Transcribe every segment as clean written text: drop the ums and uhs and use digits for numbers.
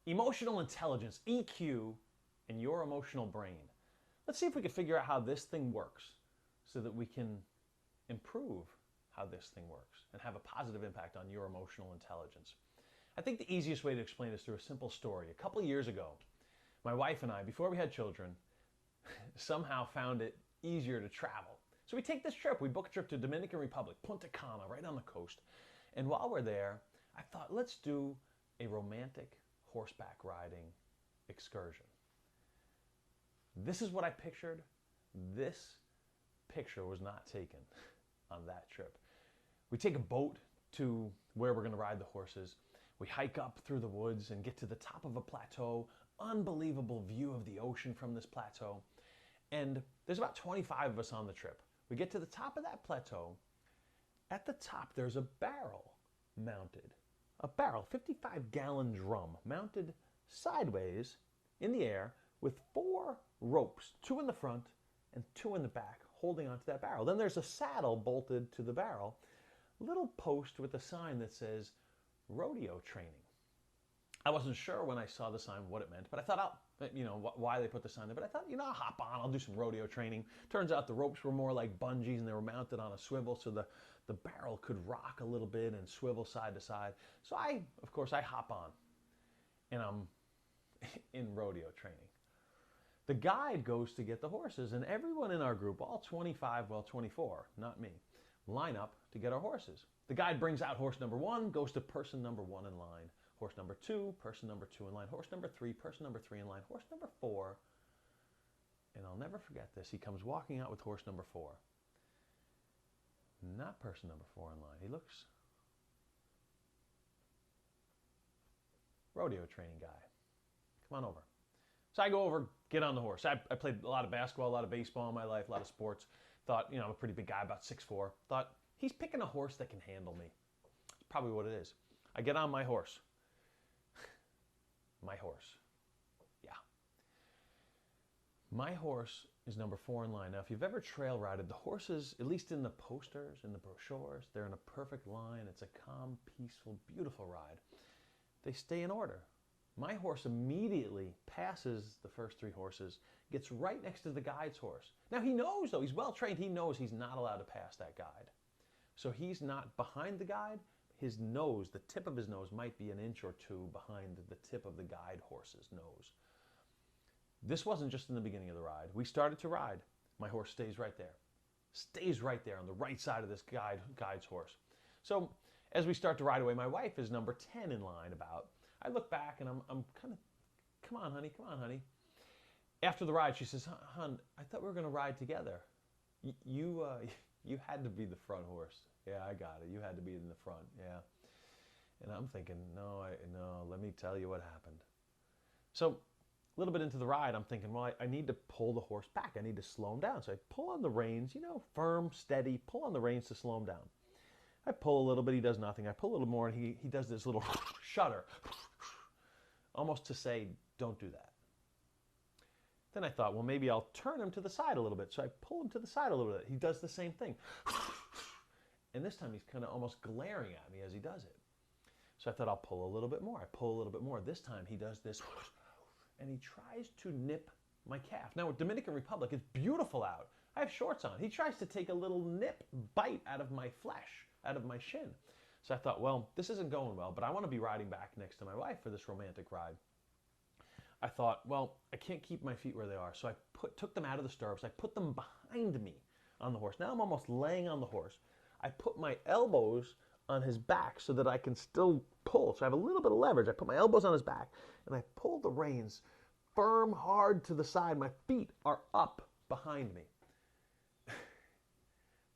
Emotional intelligence, EQ, and your emotional brain. Let's see if we can figure out how this thing works so that we can improve how this thing works and have a positive impact on your emotional intelligence. I think the easiest way to explain this through a simple story. A couple of years ago, my wife and I, before we had children, somehow found it easier to travel. So we take this trip. We book a trip to Dominican Republic, Punta Cana, right on the coast. And while we're there, I thought, let's do a romantic horseback riding excursion. This is what I pictured. This picture was not taken on that trip. We take a boat to where we're going to ride the horses. We hike up through the woods and get to the top of a plateau. Unbelievable view of the ocean from this plateau. And there's about 25 of us on the trip. We get to the top of that plateau. At the top, there's a barrel mounted. A barrel, 55-gallon drum, mounted sideways in the air with 4 ropes, 2 in the front and 2 in the back, holding onto that barrel. Then there's a saddle bolted to the barrel, little post with a sign that says rodeo training. I wasn't sure when I saw the sign what it meant, but I thought, why they put the sign there. But I thought, I'll hop on, I'll do some rodeo training. Turns out the ropes were more like bungees and they were mounted on a swivel so the barrel could rock a little bit and swivel side to side. So I hop on and I'm in rodeo training. The guide goes to get the horses and everyone in our group, all 24, not me, line up to get our horses. The guide brings out horse number 1, goes to person number 1 in line. Horse number 2, person number 2 in line. Horse number 3, person number 3 in line. Horse number 4, and I'll never forget this, he comes walking out with horse number 4. Not person number 4 in line. He looks rodeo training guy. Come on over. So I go over, get on the horse. I played a lot of basketball, a lot of baseball in my life, a lot of sports. Thought, I'm a pretty big guy, about 6'4". Thought, he's picking a horse that can handle me. That's probably what it is. I get on my horse. My horse. Yeah. My horse is number 4 in line. Now, if you've ever trail ridden, the horses, at least in the posters, in the brochures, they're in a perfect line. It's a calm, peaceful, beautiful ride. They stay in order. My horse immediately passes the first 3 horses, gets right next to the guide's horse. Now, he knows, though, he's well trained. He knows he's not allowed to pass that guide. So he's not behind the guide. His nose, the tip of his nose, might be an inch or 2 behind the tip of the guide horse's nose. This wasn't just in the beginning of the ride. We started to ride. My horse stays right there. Stays right there on the right side of this guide's horse. So as we start to ride away, my wife is number 10 in line about. I look back and I'm kind of, come on, honey. After the ride, she says, hon, I thought we were going to ride together. You had to be the front horse. Yeah, I got it. You had to be in the front. Yeah. And I'm thinking, no, let me tell you what happened. So a little bit into the ride, I'm thinking, well, I need to pull the horse back. I need to slow him down. So I pull on the reins, firm, steady, pull on the reins to slow him down. I pull a little bit, he does nothing. I pull a little more, and he does this little shudder, almost to say, don't do that. Then I thought, well, maybe I'll turn him to the side a little bit. So I pull him to the side a little bit. He does the same thing. And this time he's kind of almost glaring at me as he does it. So I thought I'll pull a little bit more. I pull a little bit more. This time he does this, and he tries to nip my calf. Now, with Dominican Republic, it's beautiful out. I have shorts on. He tries to take a little bite out of my flesh, out of my shin. So I thought, well, this isn't going well, but I want to be riding back next to my wife for this romantic ride. I thought, well, I can't keep my feet where they are. So I took them out of the stirrups. I put them behind me on the horse. Now I'm almost laying on the horse. I put my elbows on his back so that I can still pull. So I have a little bit of leverage. I put my elbows on his back and I pull the reins firm, hard to the side. My feet are up behind me.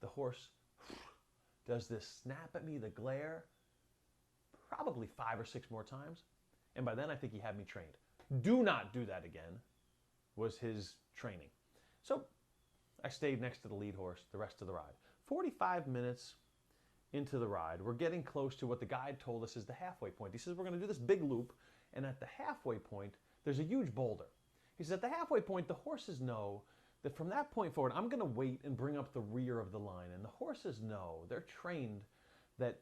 The horse does this snap at me, the glare, probably 5 or 6 more times. And by then I think he had me trained. Do not do that again, was his training. So I stayed next to the lead horse the rest of the ride. 45 minutes into the ride, we're getting close to what the guide told us is the halfway point. He says, we're going to do this big loop, and at the halfway point, there's a huge boulder. He says, at the halfway point, the horses know that from that point forward, I'm going to wait and bring up the rear of the line. And the horses know, they're trained that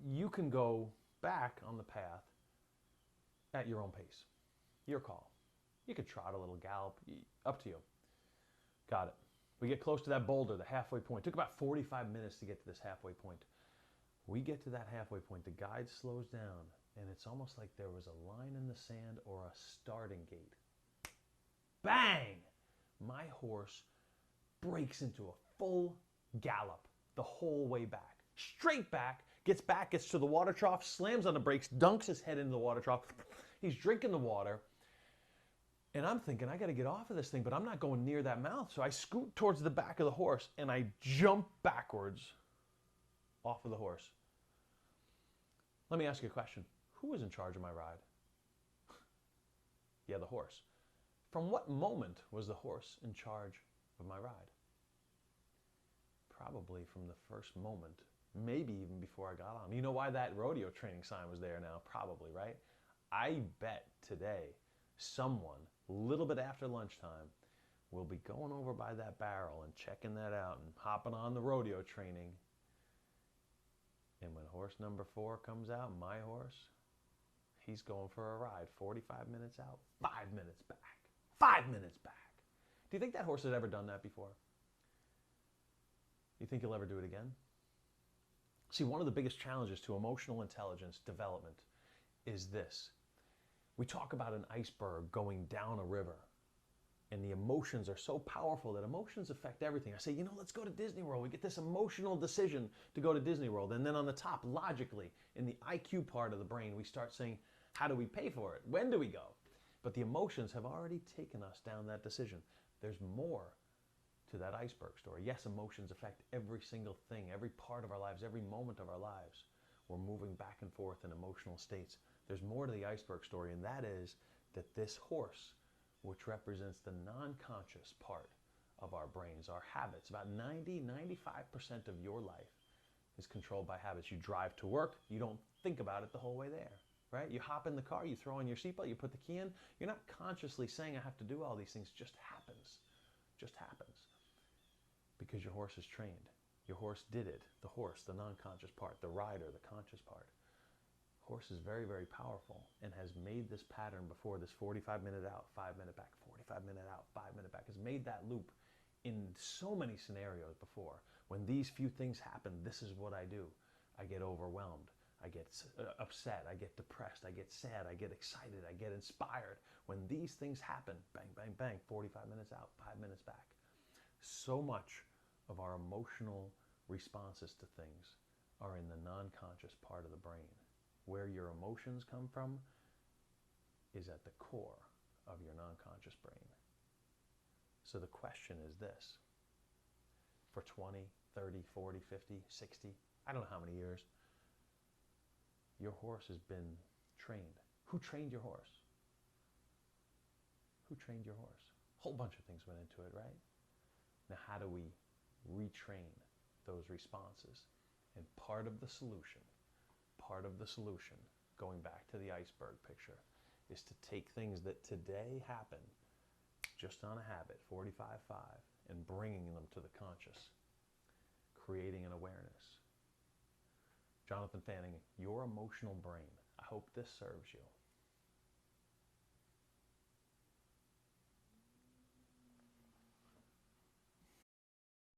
you can go back on the path at your own pace. Your call. You could trot a little gallop, up to you. Got it. We get close to that boulder, the halfway point. It took about 45 minutes to get to this halfway point. We get to that halfway point, the guide slows down, and it's almost like there was a line in the sand or a starting gate. Bang! My horse breaks into a full gallop the whole way back. Straight back, gets to the water trough, slams on the brakes, dunks his head into the water trough. He's drinking the water. And I'm thinking, I got to get off of this thing, but I'm not going near that mouth. So I scoot towards the back of the horse and I jump backwards off of the horse. Let me ask you a question. Who was in charge of my ride? Yeah, the horse. From what moment was the horse in charge of my ride? Probably from the first moment, maybe even before I got on. You know why that rodeo training sign was there now? Probably, right? I bet today someone, a little bit after lunchtime, will be going over by that barrel and checking that out and hopping on the rodeo training. And when horse number 4 comes out, my horse, he's going for a ride. 45 minutes out, 5 minutes back. 5 minutes back. Do you think that horse has ever done that before? You think he'll ever do it again? See, one of the biggest challenges to emotional intelligence development is this. We talk about an iceberg going down a river, and the emotions are so powerful that emotions affect everything. I say, let's go to Disney World. We get this emotional decision to go to Disney World. And then on the top, logically, in the IQ part of the brain, we start saying, how do we pay for it? When do we go? But the emotions have already taken us down that decision. There's more to that iceberg story. Yes, emotions affect every single thing, every part of our lives, every moment of our lives. We're moving back and forth in emotional states. There's more to the iceberg story, and that is that this horse, which represents the non-conscious part of our brains, our habits, about 90-95% of your life is controlled by habits. You drive to work, you don't think about it the whole way there, right? You hop in the car, you throw on your seatbelt, you put the key in. You're not consciously saying I have to do all these things. It just happens. Just happens. Because your horse is trained. Your horse did it. The horse, the non-conscious part, the rider, the conscious part. Horse is very, very powerful and has made this pattern before, this 45-minute out, 5-minute back, 45-minute out, 5-minute back, has made that loop in so many scenarios before. When these few things happen, this is what I do. I get overwhelmed. I get upset. I get depressed. I get sad. I get excited. I get inspired. When these things happen, bang, bang, bang, 45 minutes out, 5 minutes back. So much of our emotional responses to things are in the non-conscious part of the brain. Where your emotions come from is at the core of your non-conscious brain. So the question is this. For 20, 30, 40, 50, 60, I don't know how many years, your horse has been trained. Who trained your horse? Who trained your horse? A whole bunch of things went into it, right? Now, how do we retrain those responses? And part of the solution, going back to the iceberg picture, is to take things that today happen just on a habit, 45-5, and bringing them to the conscious, creating an awareness. Jonathan Fanning, your emotional brain. I hope this serves you.